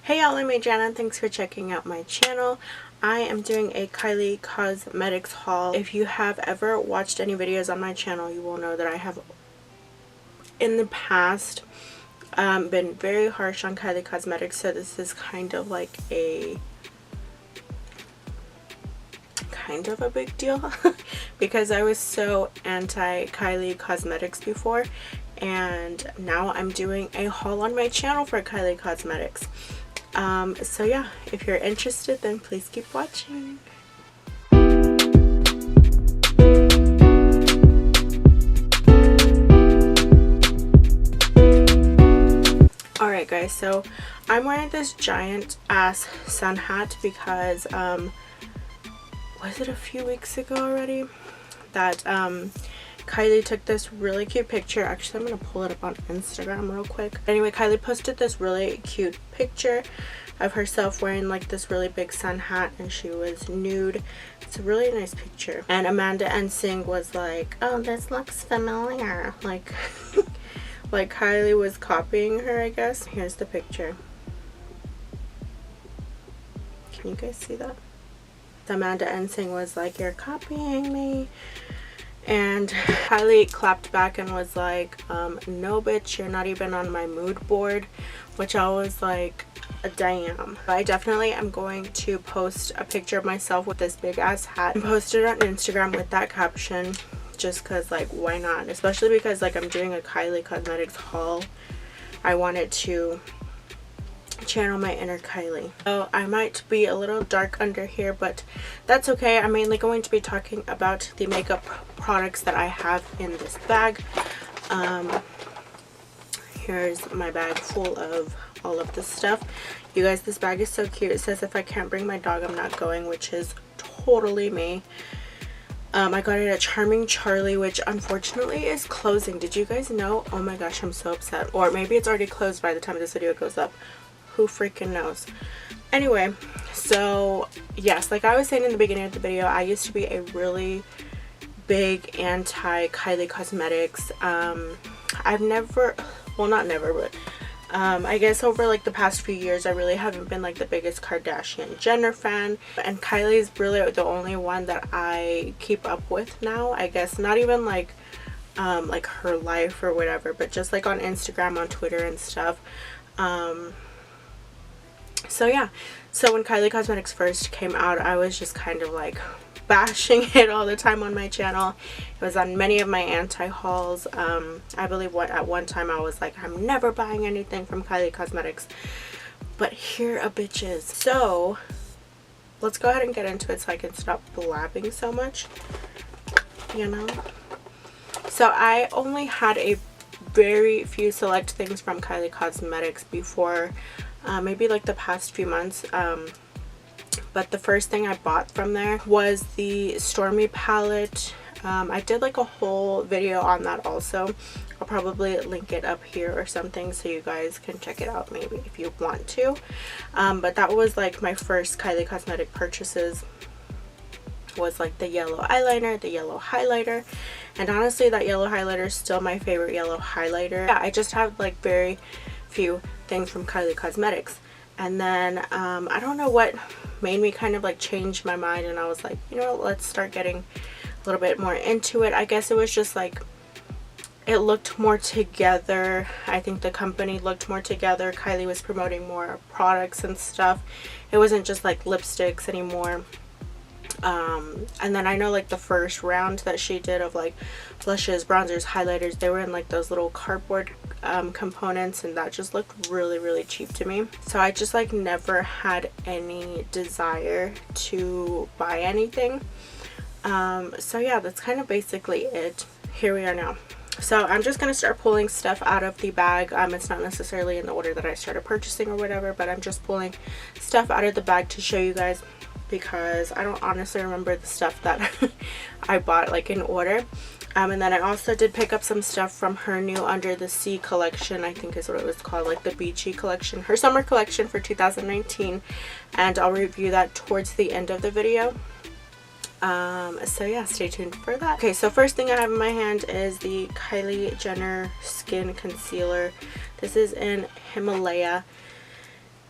Hey y'all, I'm Adriana and thanks for checking out my channel. I am doing a Kylie Cosmetics haul. If you have ever watched any videos on my channel, you will know that I have in the past been very harsh on Kylie Cosmetics, so this is kind of like a big deal because I was so anti Kylie Cosmetics before, and now I'm doing a haul on my channel for Kylie Cosmetics. So yeah, if you're interested, then please keep watching. Alright guys, so I'm wearing this giant ass sun hat because was it a few weeks ago already that Kylie took this really cute picture. Actually, I'm going to pull it up on Instagram real quick. Anyway, Kylie posted this really cute picture of herself wearing like this really big sun hat, and she was nude. It's a really nice picture. And Amanda Ensing was like, oh, this looks familiar. Like, like Kylie was copying her, I guess. Here's the picture. Can you guys see that? Amanda Ensing was like, you're copying me. And Kylie clapped back and was like, no bitch, you're not even on my mood board, which I was like, damn. I definitely am going to post a picture of myself with this big ass hat and post it on Instagram with that caption, just because, like, why not? Especially because, like, I'm doing a Kylie Cosmetics haul. I wanted to channel my inner Kylie. So I might be a little dark under here, but that's okay. I'm mainly going to be talking about the makeup products that I have in this bag. Here's my bag full of all of this stuff. You guys, this bag is so cute. It says, if I can't bring my dog, I'm not going, which is totally me. I got it at Charming Charlie, which unfortunately is closing. Did you guys know? Oh my gosh, I'm so upset. Or maybe it's already closed by the time this video goes up. Who freaking knows? Anyway, so yes, like I was saying in the beginning of the video, I used to be a really big anti Kylie Cosmetics. I've never, well, not never, but I guess over like the past few years, I really haven't been like the biggest Kardashian Jenner fan, and Kylie's really the only one that I keep up with now. I guess not even like her life or whatever, but just like on Instagram, on Twitter and stuff. So yeah, so when Kylie Cosmetics first came out, I was just kind of like bashing it all the time on my channel. It was on many of my anti-hauls. I believe at one time I was like, I'm never buying anything from Kylie Cosmetics. But here a bitches. So let's go ahead and get into it so I can stop blabbing so much, you know. So I only had a very few select things from Kylie Cosmetics before maybe like the past few months, but the first thing I bought from there was the Stormy palette. I did like a whole video on that also. I'll probably link it up here or something so you guys can check it out maybe if you want to, but that was like my first Kylie Cosmetic purchases. Was like the yellow eyeliner, the yellow highlighter, and honestly that yellow highlighter is still my favorite yellow highlighter. Yeah, I just have like very few things from Kylie Cosmetics, and then I don't know what made me kind of like change my mind, and I was like, you know, let's start getting a little bit more into it. I guess it was just like it looked more together. I think the company looked more together. Kylie was promoting more products and stuff. It wasn't just like lipsticks anymore. And then I know like the first round that she did of like blushes, bronzers, highlighters, they were in like those little cardboard components, and that just looked really cheap to me. So I just like never had any desire to buy anything. So yeah, that's kind of basically it. Here we are now. So I'm just going to start pulling stuff out of the bag. It's not necessarily in the order that I started purchasing or whatever, but I'm just pulling stuff out of the bag to show you guys, because I don't honestly remember the stuff that I bought like in order. And then I also did pick up some stuff from her new Under the Sea collection, I think is what it was called, like the beachy collection, her summer collection for 2019, and I'll review that towards the end of the video. So yeah, stay tuned for that. Okay, so first thing I have in my hand is the Kylie Jenner Skin Concealer. This is in Himalaya,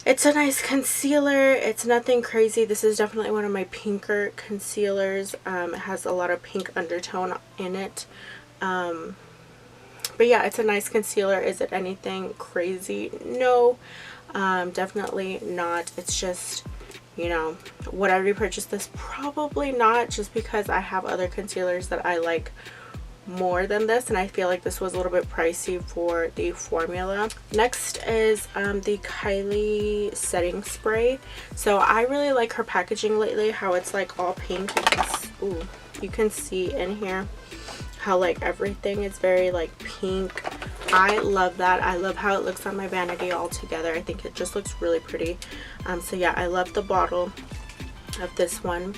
It's a nice concealer. It's nothing crazy. This is definitely one of my pinker concealers. It has a lot of pink undertone in it. But yeah, it's a nice concealer. Is it anything crazy? No, definitely not. It's just, you know, would I repurchase this? Probably not, just because I have other concealers that I like more than this, and I feel like this was a little bit pricey for the formula. Next is the Kylie setting spray. So I really like her packaging lately, how it's like all pink. You can see in here how like everything is very like pink. I love that. I love how it looks on my vanity all together. I think it just looks really pretty. So yeah, I love the bottle of this one.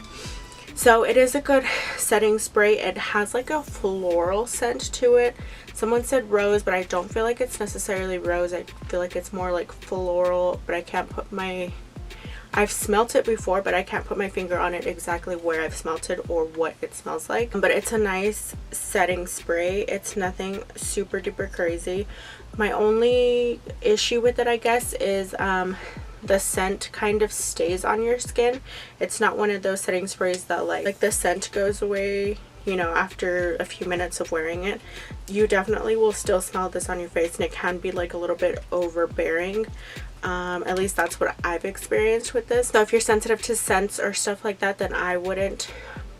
So it is a good setting spray. It has like a floral scent to it. Someone said rose, but I don't feel like it's necessarily rose. I feel like it's more like floral, but I can't put my... I've smelt it before, but I can't put my finger on it exactly where I've smelt it or what it smells like. But it's a nice setting spray. It's nothing super duper crazy. My only issue with it, I guess, is the scent kind of stays on your skin. It's not one of those setting sprays that like the scent goes away, you know, after a few minutes of wearing it. You definitely will still smell this on your face, and it can be like a little bit overbearing. At least that's what I've experienced with this. So if you're sensitive to scents or stuff like that, then I wouldn't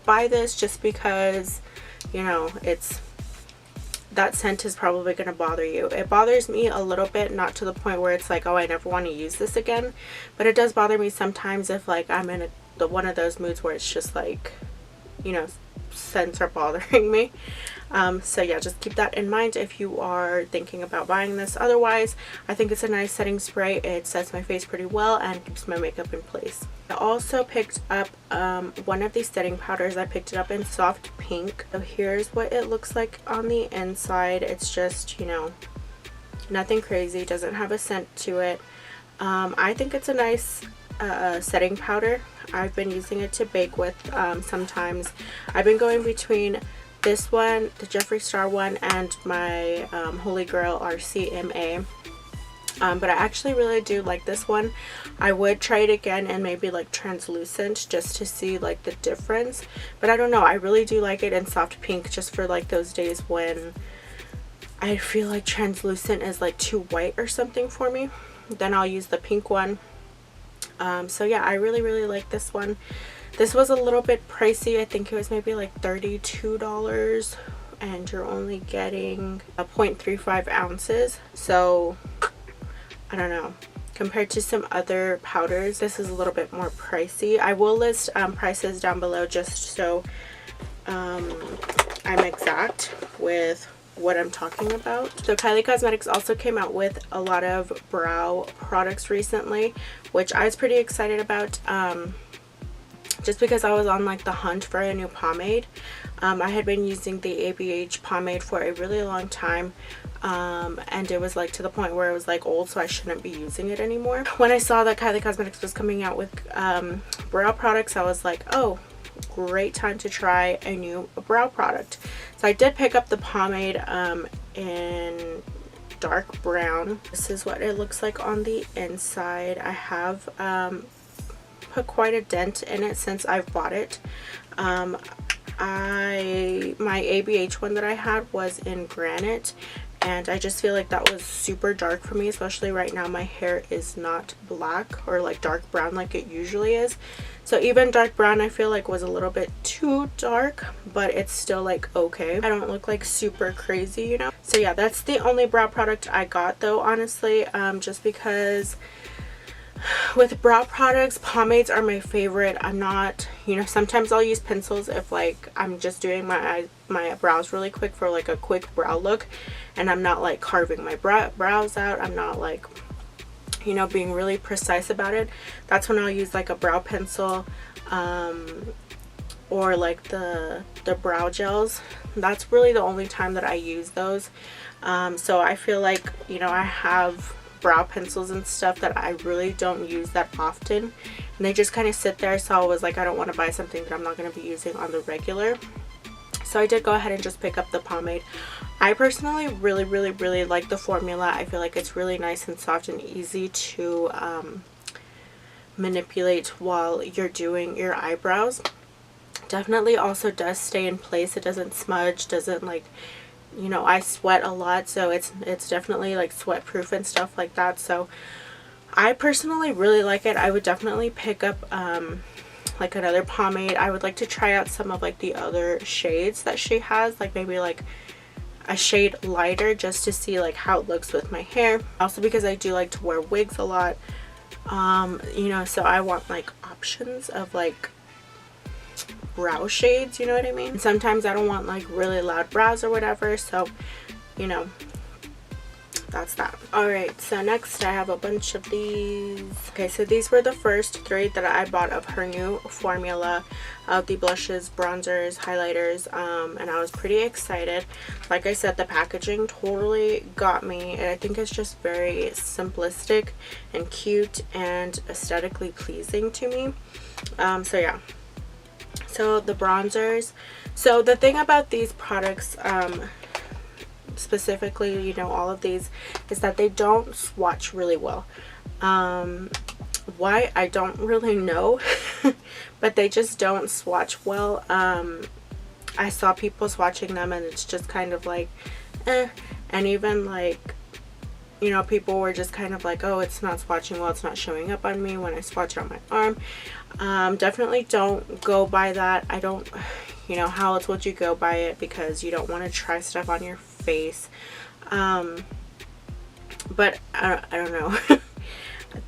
buy this, just because, you know, that scent is probably going to bother you. It bothers me a little bit, not to the point where it's like, oh, I never want to use this again, but it does bother me sometimes if like I'm in one of those moods where it's just like, you know, scents are bothering me. So yeah, just keep that in mind if you are thinking about buying this. Otherwise, I think it's a nice setting spray. It sets my face pretty well and keeps my makeup in place. I also picked up one of these setting powders. I picked it up in soft pink. So here's what it looks like on the inside. It's just, you know, nothing crazy. Doesn't have a scent to it. I think it's a nice setting powder. I've been using it to bake with sometimes. I've been going between this one, the Jeffree Star one, and my Holy Grail RCMA. But I actually really do like this one. I would try it again and maybe like translucent, just to see like the difference. But I don't know, I really do like it in soft pink, just for like those days when I feel like translucent is like too white or something for me. Then I'll use the pink one. So yeah, I really like this one. This was a little bit pricey. I think it was maybe like $32, and you're only getting 0.35 ounces. So I don't know, compared to some other powders, this is a little bit more pricey. I will list prices down below, just so I'm exact with what I'm talking about. So Kylie Cosmetics also came out with a lot of brow products recently, which I was pretty excited about, just because I was on like the hunt for a new pomade. I had been using the ABH pomade for a really long time, and it was like to the point where it was like old, so I shouldn't be using it anymore. When I saw that Kylie Cosmetics was coming out with brow products, I was like, oh, great time to try a new brow product. So I did pick up the pomade in dark brown. This is what it looks like on the inside. I have put quite a dent in it since I've bought it. My ABH one that I had was in granite, and I just feel like that was super dark for me, especially right now. My hair is not black or like dark brown like it usually is. So even dark brown I feel like was a little bit too dark, but it's still like okay. I don't look like super crazy, you know. So yeah, that's the only brow product I got though, honestly, just because with brow products, pomades are my favorite. I'm not, you know, sometimes I'll use pencils if like I'm just doing my brows really quick for like a quick brow look, and I'm not like carving my brows out. I'm not like, you know, being really precise about it. That's when I'll use like a brow pencil, or like the brow gels. That's really the only time that I use those. So I feel like, you know, I have brow pencils and stuff that I really don't use that often, and they just kind of sit there. So I was like, I don't want to buy something that I'm not going to be using on the regular. So I did go ahead and just pick up the pomade. I personally really like the formula. I feel like it's really nice and soft and easy to manipulate while you're doing your eyebrows. Definitely also does stay in place. It doesn't smudge, doesn't like, you know, I sweat a lot, so it's definitely like sweat proof and stuff like that. So I personally really like it. I would definitely pick up like another pomade. I would like to try out some of like the other shades that she has, like maybe like a shade lighter, just to see like how it looks with my hair. Also because I do like to wear wigs a lot, you know, so I want like options of like brow shades, you know what I mean? Sometimes I don't want like really loud brows or whatever, so you know, that's that. Alright, so next I have a bunch of these. Okay, so these were the first 3 that I bought of her new formula of the blushes, bronzers, highlighters, and I was pretty excited. Like I said, the packaging totally got me, and I think it's just very simplistic and cute and aesthetically pleasing to me. So yeah. So the bronzers, so the thing about these products, specifically, you know, all of these, is that they don't swatch really well. Why, I don't really know, but they just don't swatch well. I saw people swatching them and it's just kind of like and even like, you know, people were just kind of like, oh, it's not swatching well, it's not showing up on me when I swatch it on my arm. Definitely don't go by that. I don't, you know, how else would you go by it, because you don't want to try stuff on your face. But I don't know.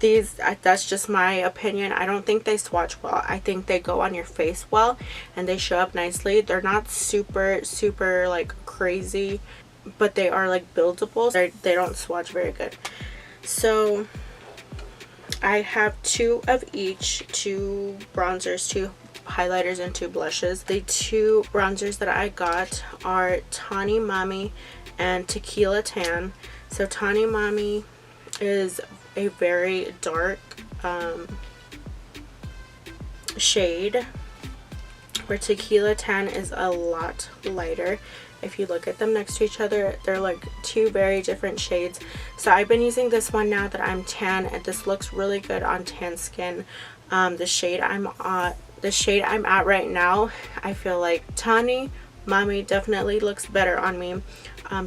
These, that's just my opinion. I don't think they swatch well. I think they go on your face well and they show up nicely. They're not super like crazy, but they are like buildable. They don't swatch very good. So I have 2 of each, 2 bronzers, 2 highlighters, and 2 blushes. The 2 bronzers that I got are Tawny Mommy and Tequila Tan. So Tawny Mommy is a very dark shade, where Tequila Tan is a lot lighter. If you look at them next to each other, they're like 2 very different shades. So I've been using this one now that I'm tan, and this looks really good on tan skin. The shade I'm at right now, I feel like Tawny Mommy definitely looks better on me.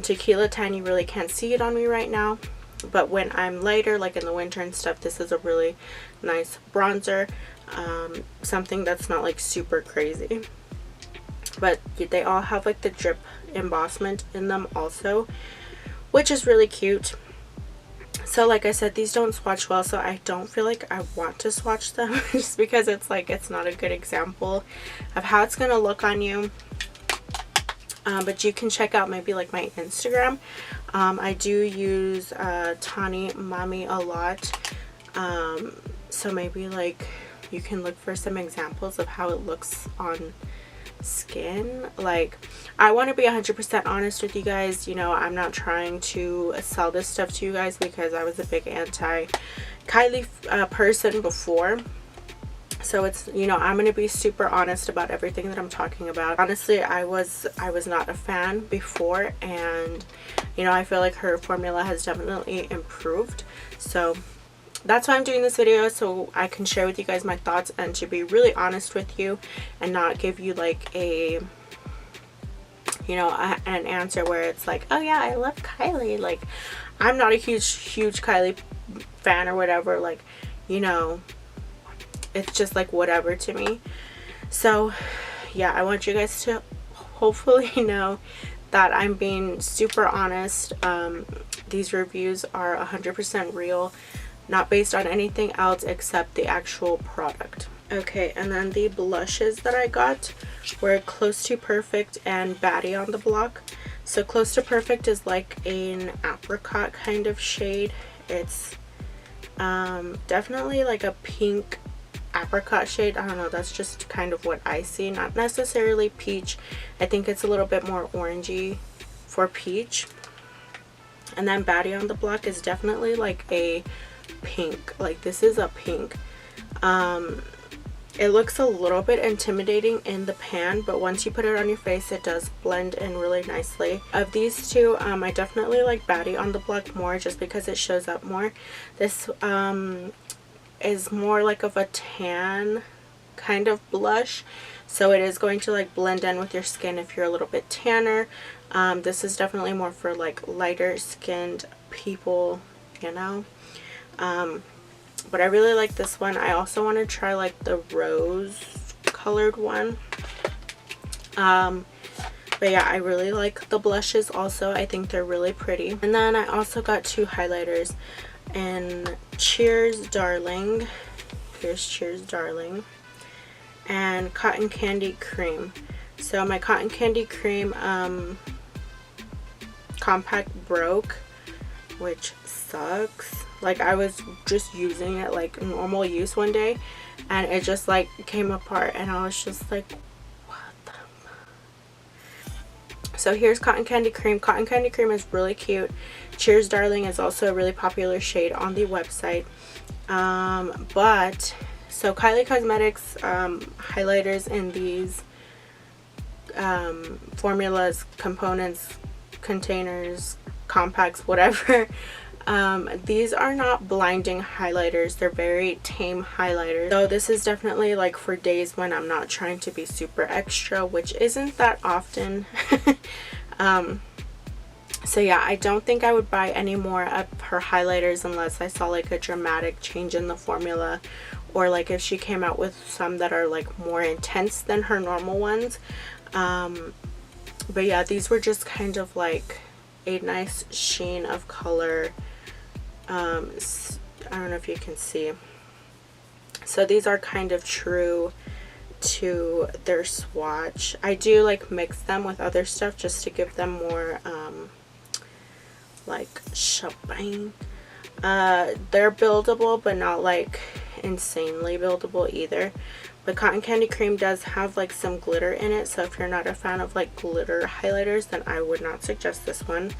Tequila Tan, you really can't see it on me right now, but when I'm lighter, like in the winter and stuff, this is a really nice bronzer. Something that's not like super crazy, but they all have like the drip embossment in them also, which is really cute. So like I said, these don't swatch well, so I don't feel like I want to swatch them just because it's like, it's not a good example of how it's gonna look on you. But you can check out maybe like my Instagram. I do use Tawny Mommy a lot, so maybe like you can look for some examples of how it looks on skin. Like, I want to be 100% honest with you guys. You know, I'm not trying to sell this stuff to you guys, because I was a big anti Kylie person before. So it's, you know, I'm going to be super honest about everything that I'm talking about. Honestly, I was not a fan before, and you know, I feel like her formula has definitely improved. So that's why I'm doing this video, so I can share with you guys my thoughts and to be really honest with you and not give you like a, you know, an answer where it's like, oh yeah, I love Kylie. Like, I'm not a huge Kylie fan or whatever. Like, you know, it's just like whatever to me. So yeah, I want you guys to hopefully know that I'm being super honest. These reviews are 100% real, not based on anything else except the actual product. Okay, and then the blushes that I got were Close to Perfect and Baddie on the Block. So Close to Perfect is like an apricot kind of shade. It's definitely like a pink apricot shade. I don't know, that's just kind of what I see, not necessarily peach. I think it's a little bit more orangey for peach. And then Baddie on the Block is definitely like a pink. Like, this is a pink. It looks a little bit intimidating in the pan, but once you put it on your face, it does blend in really nicely. Of these two, I definitely like Baddie on the Block more, just because it shows up more. This is more like of a tan kind of blush, so it is going to like blend in with your skin if you're a little bit tanner. This is definitely more for like lighter skinned people, you know. But I really like this one. I also want to try like the rose colored one. But yeah, I really like the blushes also. I think they're really pretty. And then I also got 2 highlighters in Cheers Darling. Here's Cheers Darling. And Cotton Candy Cream. So my Cotton Candy Cream compact broke, which sucks. Like, I was just using it like normal use one day, and it just like came apart, and I was just like, what the fuck? So here's Cotton Candy Cream. Cotton Candy Cream is really cute. Cheers Darling is also a really popular shade on the website. So Kylie Cosmetics highlighters in these formulas, components, containers, compacts, whatever, these are not blinding highlighters. They're very tame highlighters. So this is definitely like for days when I'm not trying to be super extra, which isn't that often. So yeah, I don't think I would buy any more of her highlighters unless I saw like a dramatic change in the formula, or like if she came out with some that are like more intense than her normal ones. But yeah, these were just kind of like a nice sheen of color. I don't know if you can see. So these are kind of true to their swatch. I do like mix them with other stuff just to give them more like shine. They're buildable, but not like insanely buildable either. But Cotton Candy Cream does have like some glitter in it, so if you're not a fan of like glitter highlighters, then I would not suggest this one.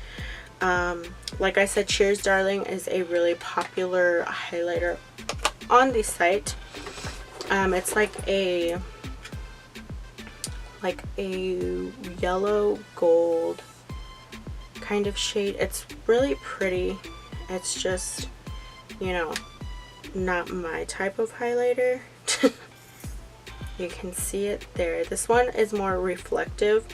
Like I said, Cheers Darling is a really popular highlighter on the site. It's like a yellow gold kind of shade. It's really pretty. It's just, you know, not my type of highlighter. You can see it there. This one is more reflective.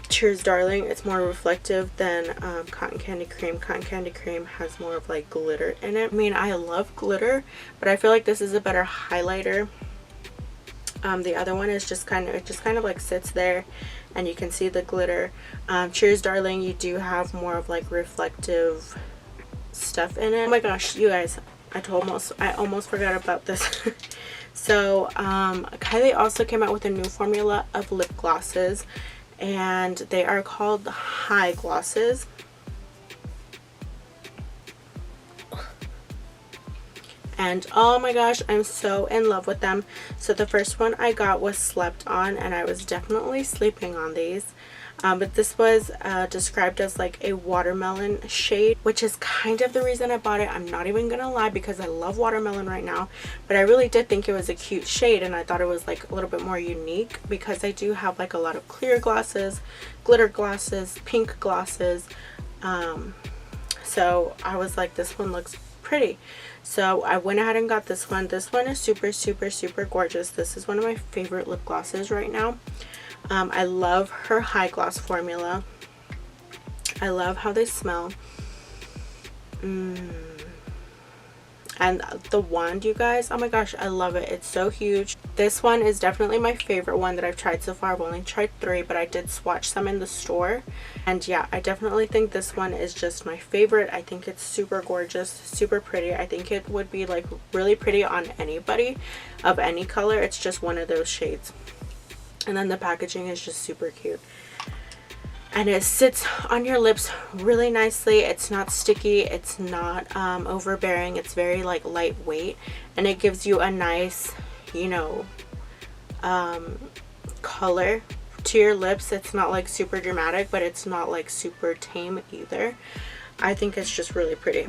Cheers Darling, it's more reflective than Cotton Candy Cream. Cotton Candy Cream has more of like glitter in it. I mean, I love glitter, but I feel like this is a better highlighter. The other one is just kind of like sits there and you can see the glitter. Cheers Darling, you do have more of like reflective stuff in it. Oh my gosh, you guys, I almost forgot about this. So Kylie also came out with a new formula of lip glosses, and they are called High Glosses. And oh my gosh, I'm so in love with them. So the first one I got was Slept On, and I was definitely sleeping on these. But this was described as like a watermelon shade, which is kind of the reason I bought it. I'm not even gonna lie, because I love watermelon right now, but I really did think it was a cute shade, and I thought it was like a little bit more unique because I do have like a lot of clear glosses, glitter glosses, pink glosses. So I was like, this one looks pretty. So I went ahead and got this one. This one is super, super, super gorgeous. This is one of my favorite lip glosses right now. I love her high gloss formula. I love how they smell. And the wand, you guys, oh my gosh, I love it. It's so huge. This one is definitely my favorite one that I've tried so far. I've only tried 3, but I did swatch some in the store. And yeah, I definitely think this one is just my favorite. I think it's super gorgeous, super pretty. I think it would be like really pretty on anybody of any color. It's just one of those shades. And then the packaging is just super cute. And it sits on your lips really nicely. It's not sticky. It's not overbearing. It's very like lightweight. And it gives you a nice, you know, color to your lips. It's not like super dramatic, but it's not like super tame either. I think it's just really pretty.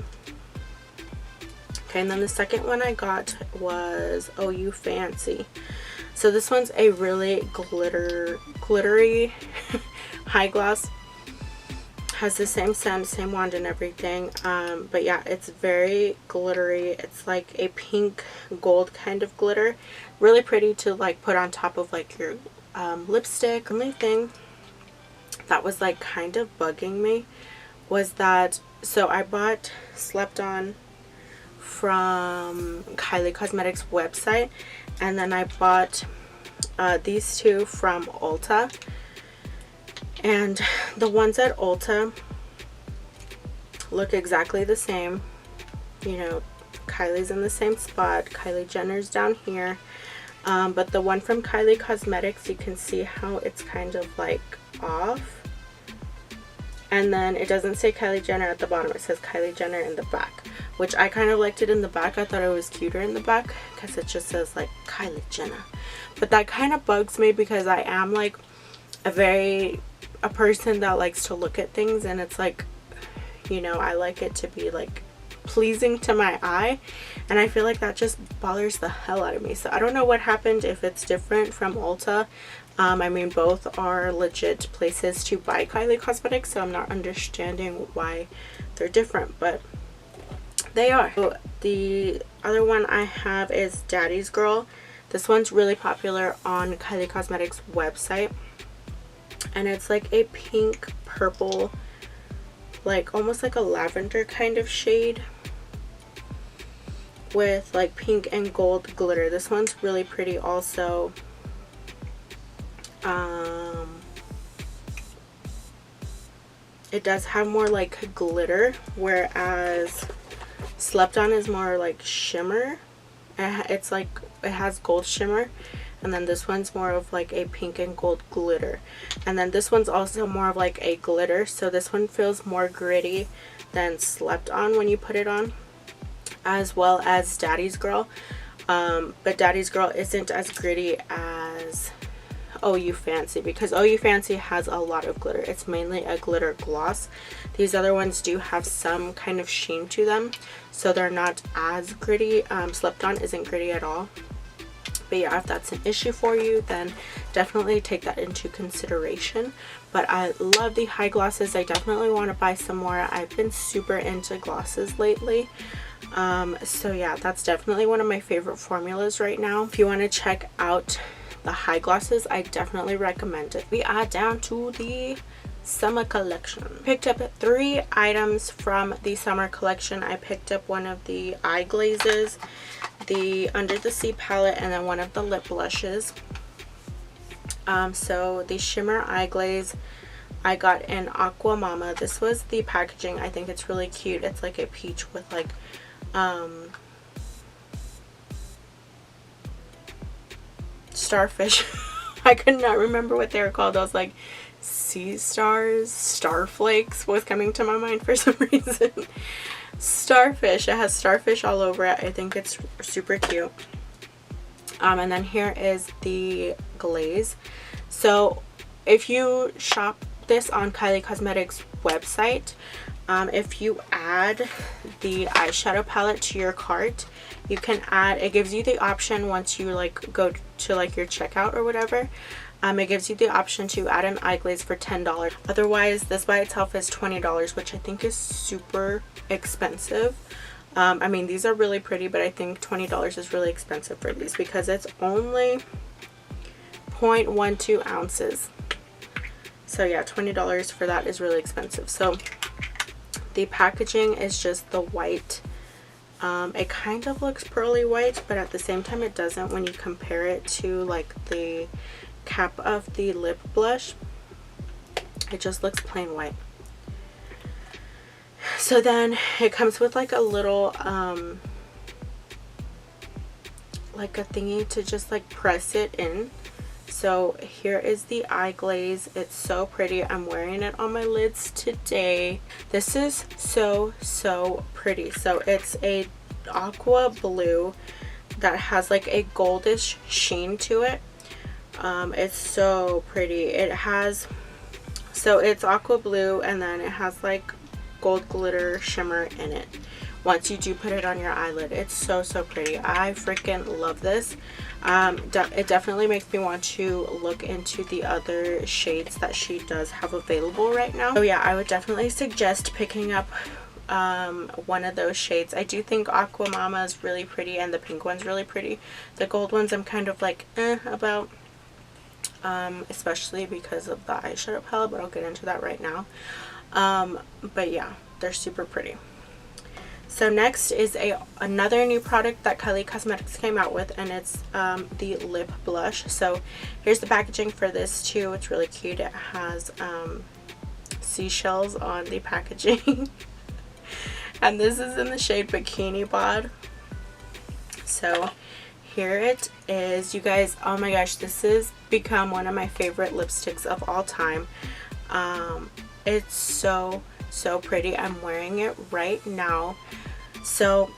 Okay, and then the second one I got was Oh You Fancy. So this one's a really glittery high gloss Has the same scent, same wand and everything. But yeah, it's very glittery. It's like a pink gold kind of glitter. Really pretty to like put on top of like your lipstick. Only thing that was like kind of bugging me was that, so I bought Slept On from Kylie Cosmetics website, and then I bought these two from Ulta. And the ones at Ulta look exactly the same. You know, Kylie's in the same spot, Kylie Jenner's down here. But the one from Kylie Cosmetics, you can see how it's kind of like off. And then it doesn't say Kylie Jenner at the bottom, it says Kylie Jenner in the back, which I kind of liked it in the back. I thought it was cuter in the back because it just says like Kylie Jenner. But that kind of bugs me because I am like a person that likes to look at things, and it's like, you know, I like it to be like pleasing to my eye, and I feel like that just bothers the hell out of me. So I don't know what happened, if it's different from Ulta. I mean, both are legit places to buy Kylie Cosmetics, so I'm not understanding why they're different, but they are. So the other one I have is Daddy's Girl. This one's really popular on Kylie Cosmetics website, and it's like a pink purple, like almost like a lavender kind of shade with like pink and gold glitter. This one's really pretty also. It does have more like glitter, whereas Slept On is more like shimmer. It's like it has gold shimmer, and then this one's more of like a pink and gold glitter, and then this one's also more of like a glitter. So this one feels more gritty than Slept On when you put it on, as well as Daddy's Girl. But Daddy's Girl isn't as gritty as Oh You Fancy, because Oh You Fancy has a lot of glitter. It's mainly a glitter gloss. These other ones do have some kind of sheen to them, so they're not as gritty. Slept On isn't gritty at all. But yeah, if that's an issue for you, then definitely take that into consideration. But I love the high glosses. I definitely want to buy some more. I've been super into glosses lately. So yeah, that's definitely one of my favorite formulas right now. If you want to check out the high glosses, I definitely recommend it. We are down to the summer collection. Picked up 3 items from the summer collection. I picked up one of the eye glazes, the Under the Sea palette, and then one of the lip blushes. So the Shimmer Eye Glaze I got in Aqua Mama. This was the packaging. I think it's really cute. It's like a peach with like starfish. I could not remember what they were called. I was like, sea stars, starflakes was coming to my mind for some reason. Starfish. It has starfish all over it. I think it's super cute. And then here is the glaze. So if you shop this on Kylie Cosmetics website, if you add the eyeshadow palette to your cart, you can add, it gives you the option once you like go to like your checkout or whatever, it gives you the option to add an eye glaze for $10. Otherwise, this by itself is $20, which I think is super expensive. I mean, these are really pretty, but I think $20 is really expensive for these because it's only 0.12 ounces. So yeah, $20 for that is really expensive. So the packaging is just the white. It kind of looks pearly white, but at the same time it doesn't when you compare it to like the cap of the lip blush. It just looks plain white. So then it comes with like a little like a thingy to just like press it in. So here is the eye glaze. It's so pretty. I'm wearing it on my lids today. This is so pretty. So it's a aqua blue that has like a goldish sheen to it. It's so pretty. It has, so it's aqua blue and then it has like gold glitter shimmer in it, once you do put it on your eyelid. It's so pretty. I freaking love this. It definitely makes me want to look into the other shades that she does have available right now. So yeah, I would definitely suggest picking up one of those shades. I do think Aqua Mama is really pretty and the pink one's really pretty. The gold ones I'm kind of like about, especially because of the eyeshadow palette, but I'll get into that right now. But yeah, they're super pretty. So next is another new product that Kylie Cosmetics came out with, and it's the lip blush. So here's the packaging for this too. It's really cute. It has seashells on the packaging. And this is in the shade Bikini Bod. So here it is, you guys. Oh my gosh, this has become one of my favorite lipsticks of all time. It's so pretty. I'm wearing it right now. So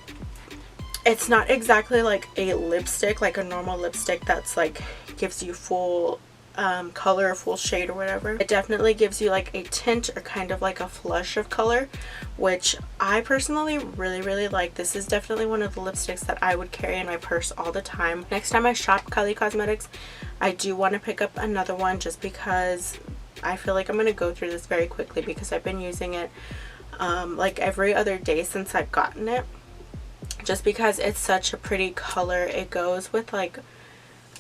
it's not exactly like a lipstick, like a normal lipstick that's like gives you full color or full shade or whatever. It definitely gives you like a tint or kind of like a flush of color, which I personally really like. This is definitely one of the lipsticks that I would carry in my purse all the time. Next time I shop Kylie Cosmetics, I do want to pick up another one, just because I feel like I'm going to go through this very quickly, because I've been using it like every other day since I've gotten it, just because it's such a pretty color. It goes with like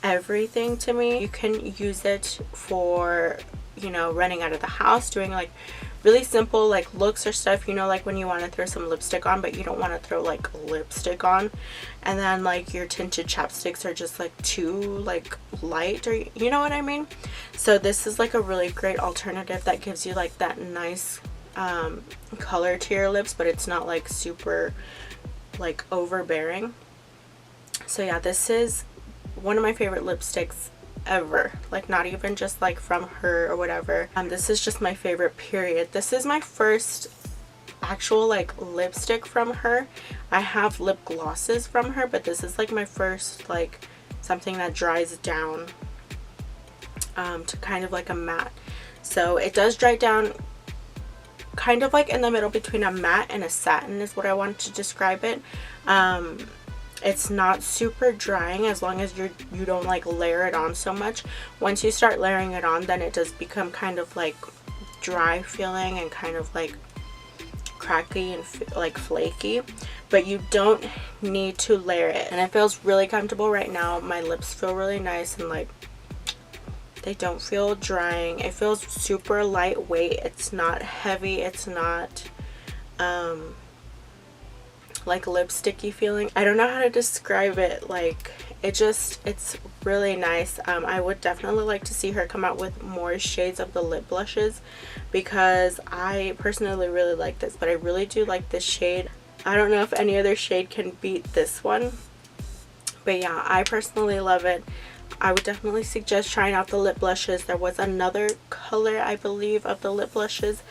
everything to me. You can use it for, you know, running out of the house, doing like really simple like looks or stuff, you know, like when you want to throw some lipstick on but you don't want to throw like lipstick on, and then like your tinted chapsticks are just like too like light, or you know what I mean. So this is like a really great alternative that gives you like that nice color to your lips, but it's not like super like overbearing. So yeah, this is one of my favorite lipsticks ever, like not even just like from her or whatever. This is just my favorite, period. This is my first actual like lipstick from her. I have lip glosses from her, but this is like my first like something that dries down to kind of like a matte. So it does dry down kind of like in the middle between a matte and a satin is what I want to describe it. It's not super drying as long as you don't like layer it on so much. Once you start layering it on, then it does become kind of like dry feeling and kind of like cracky and like flaky, but you don't need to layer it, and it feels really comfortable right now. My lips feel really nice and like they don't feel drying. It feels super lightweight. It's not heavy. It's not like lipsticky feeling. I don't know how to describe it. Like it's really nice. I would definitely like to see her come out with more shades of the lip blushes, because I personally really like this, but I really do like this shade. I don't know if any other shade can beat this one, but yeah, I personally love it. I would definitely suggest trying out the lip blushes. There was another color, I believe, of the lip blushes,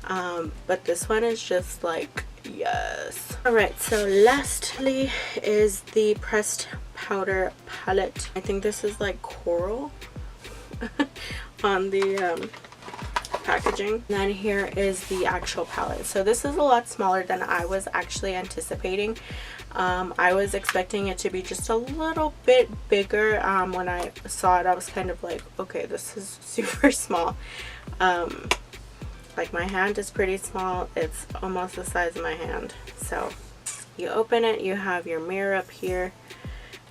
but this one is just like, yes. Alright, so lastly is the pressed powder palette. I think this is like coral on the packaging. And then here is the actual palette. So this is a lot smaller than I was actually anticipating. I was expecting it to be just a little bit bigger. When I saw it, I was kind of like, okay, this is super small. Like my hand is pretty small. It's almost the size of my hand. So you open it, you have your mirror up here,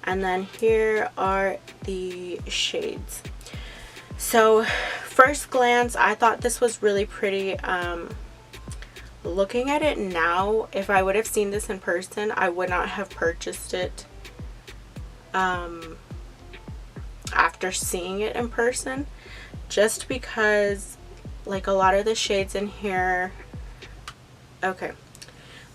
and then here are the shades. So first glance, I thought this was really pretty. Looking at it now, if I would have seen this in person, I would not have purchased it after seeing it in person, just because like a lot of the shades in here, okay,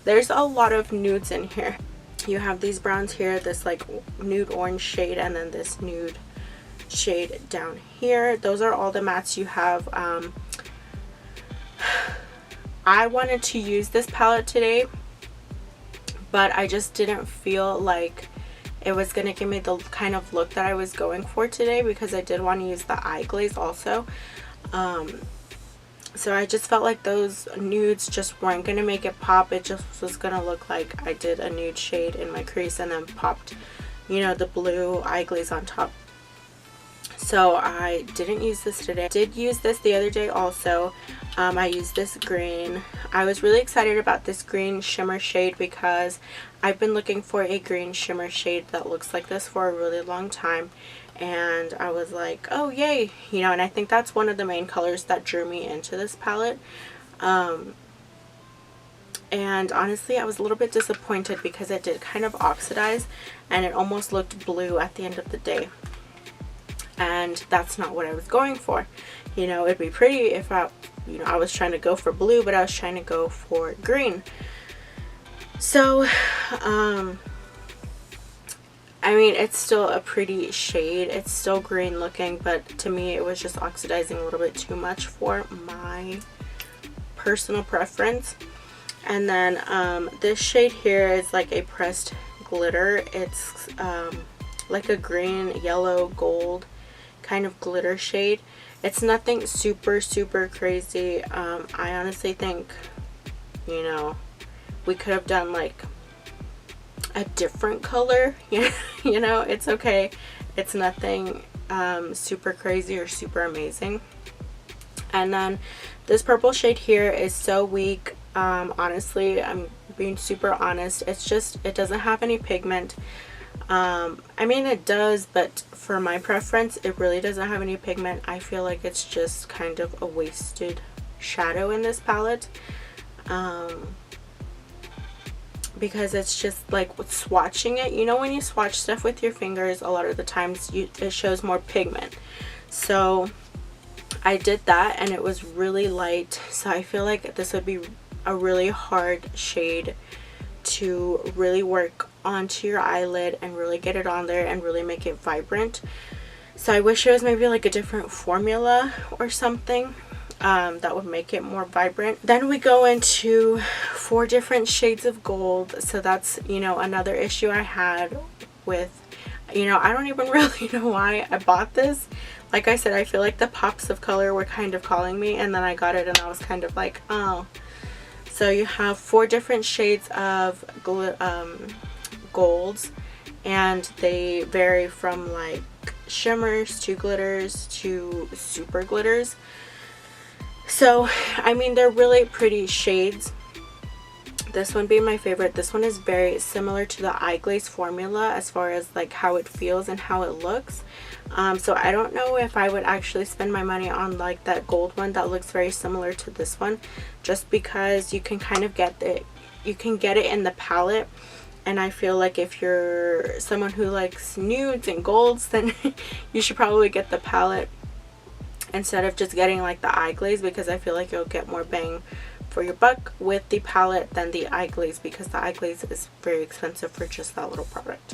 there's a lot of nudes in here. You have these browns here, this like nude orange shade, and then this nude shade down here. Those are all the mattes you have. I wanted to use this palette today, but I just didn't feel like it was going to give me the kind of look that I was going for today, because I did want to use the eye glaze also. So I just felt like those nudes just weren't going to make it pop. It just was going to look like I did a nude shade in my crease and then popped, you know, the blue eye glaze on top. So I didn't use this today. I did use this the other day also. I used this green. I was really excited about this green shimmer shade because I've been looking for a green shimmer shade that looks like this for a really long time. And I was like, oh yay, you know, and I think that's one of the main colors that drew me into this palette. And honestly, I was a little bit disappointed because it did kind of oxidize and it almost looked blue at the end of the day. And that's not what I was going for. You know, it'd be pretty if I was trying to go for blue, but I was trying to go for green. So, I mean, it's still a pretty shade. It's still green looking, but to me it was just oxidizing a little bit too much for my personal preference. And then this shade here is like a pressed glitter. It's like a green, yellow, gold kind of glitter shade. It's nothing super crazy. I honestly think, you know, we could have done like a different color. You know, it's okay. It's nothing super crazy or super amazing. And then this purple shade here is so weak. Honestly, I'm being super honest. It's just, it doesn't have any pigment. I mean, it does, but for my preference, it really doesn't have any pigment. I feel like it's just kind of a wasted shadow in this palette. Because it's just like with swatching it, you know, when you swatch stuff with your fingers, a lot of the times it shows more pigment. So I did that and it was really light. So I feel like this would be a really hard shade to really work onto your eyelid and really get it on there and really make it vibrant. So I wish it was maybe like a different formula or something that would make it more vibrant. Then we go into 4 different shades of gold. So that's, you know, another issue I had with, you know, I don't even really know why I bought this. Like I said, I feel like the pops of color were kind of calling me, and then I got it and I was kind of like, oh. So you have 4 different shades of golds, and they vary from like shimmers to glitters to super glitters. So I mean, they're really pretty shades. This one being my favorite. This one is very similar to the eye glaze formula as far as like how it feels and how it looks. So I don't know if I would actually spend my money on like that gold one that looks very similar to this one, just because you can kind of get it, you can get it in the palette. And I feel like if you're someone who likes nudes and golds, then you should probably get the palette instead of just getting like the eye glaze, because I feel like you'll get more bang for your buck with the palette than the eye glaze, because the eye glaze is very expensive for just that little product.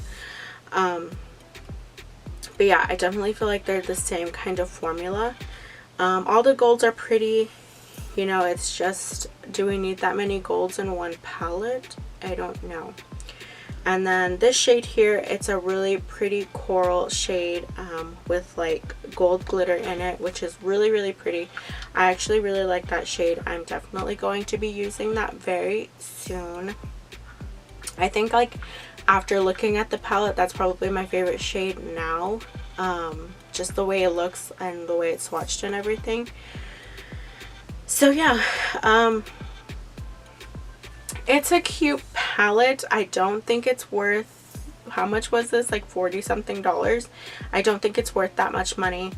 But yeah, I definitely feel like they're the same kind of formula. All the golds are pretty, you know, it's just, do we need that many golds in one palette? I don't know. And then this shade here, it's a really pretty coral shade with like gold glitter in it, which is really pretty. I actually really like that shade. I'm definitely going to be using that very soon. I think like after looking at the palette, that's probably my favorite shade now. Just the way it looks and the way it's swatched and everything. So yeah, it's a cute palette. I don't think it's worth, how much was this, like $40 something. I don't think it's worth that much money.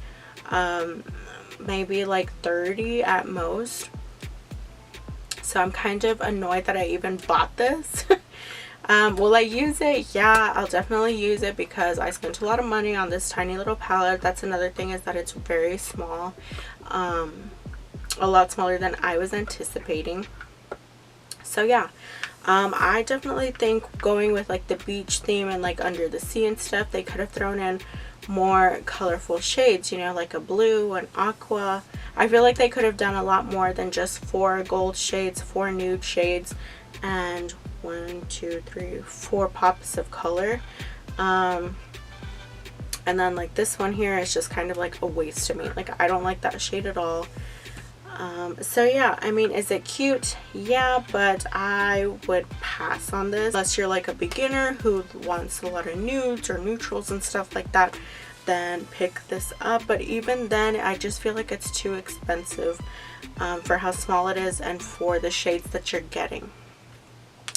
Maybe like 30 at most. So I'm kind of annoyed that I even bought this. Will I use it? Yeah, I'll definitely use it because I spent a lot of money on this tiny little palette. That's another thing, is that it's very small. A lot smaller than I was anticipating. So yeah, I definitely think going with like the beach theme and like under the sea and stuff, they could have thrown in more colorful shades, you know, like a blue, an aqua. I feel like they could have done a lot more than just 4 gold shades, 4 nude shades, and 1, 2, 3, 4 pops of color. And then like this one here is just kind of like a waste to me. Like I don't like that shade at all. So yeah, I mean, is it cute? Yeah, but I would pass on this unless you're like a beginner who wants a lot of nudes or neutrals and stuff like that. Then pick this up, but even then I just feel like it's too expensive for how small it is and for the shades that you're getting.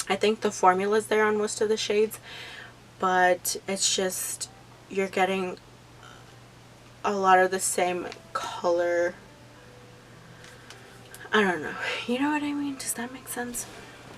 I think the formula is there on most of the shades, but it's just you're getting a lot of the same color. I don't know, you know what I mean? Does that make sense?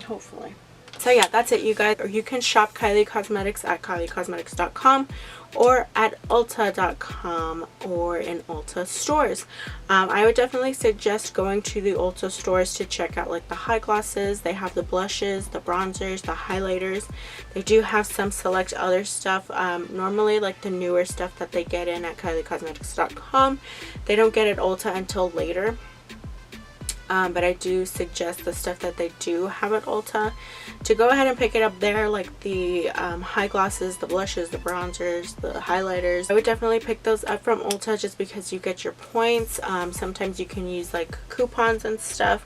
Hopefully. So yeah, that's it, you guys. Or you can shop Kylie Cosmetics at kyliecosmetics.com or at ulta.com or in Ulta stores. I would definitely suggest going to the Ulta stores to check out like the high glosses. They have the blushes, the bronzers, the highlighters. They do have some select other stuff. Normally like the newer stuff that they get in at kyliecosmetics.com, they don't get at Ulta until later. But I do suggest the stuff that they do have at Ulta to go ahead and pick it up there, like the high glosses, the blushes, the bronzers, the highlighters. I would definitely pick those up from Ulta just because you get your points. Sometimes you can use like coupons and stuff.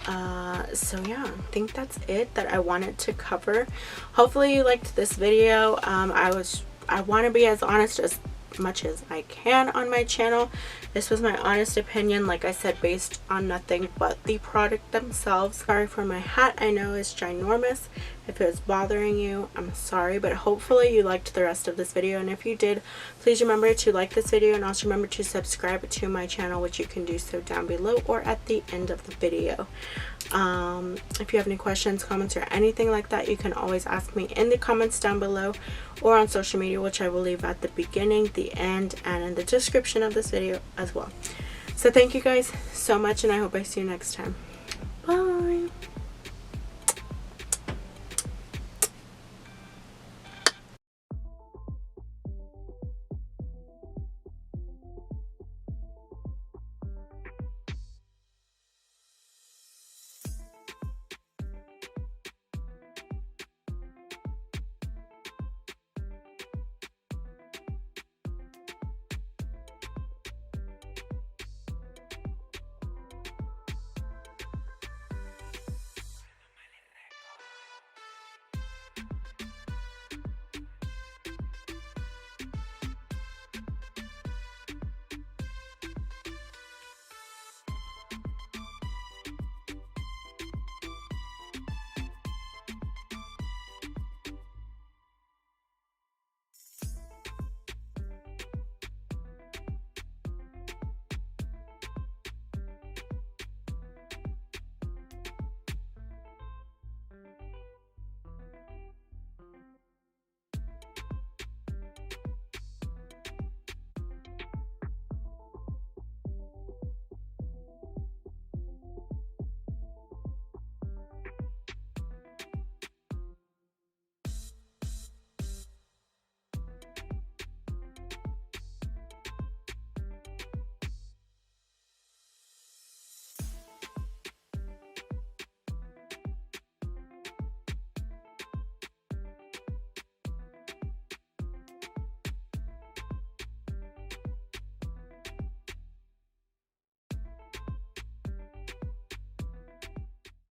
So yeah, I think that's it that I wanted to cover. Hopefully you liked this video. I want to be as honest as much as I can on my channel. This was my honest opinion, like I said, based on nothing but the product themselves. Sorry for my hat, I know it's ginormous. If it was bothering you, I'm sorry, but hopefully you liked the rest of this video, and if you did, please remember to like this video and also remember to subscribe to my channel, which you can do so down below or at the end of the video. If you have any questions, comments, or anything like that, you can always ask me in the comments down below or on social media, which I will leave at the beginning, the end, and in the description of this video as well. So thank you guys so much, and I hope I see you next time.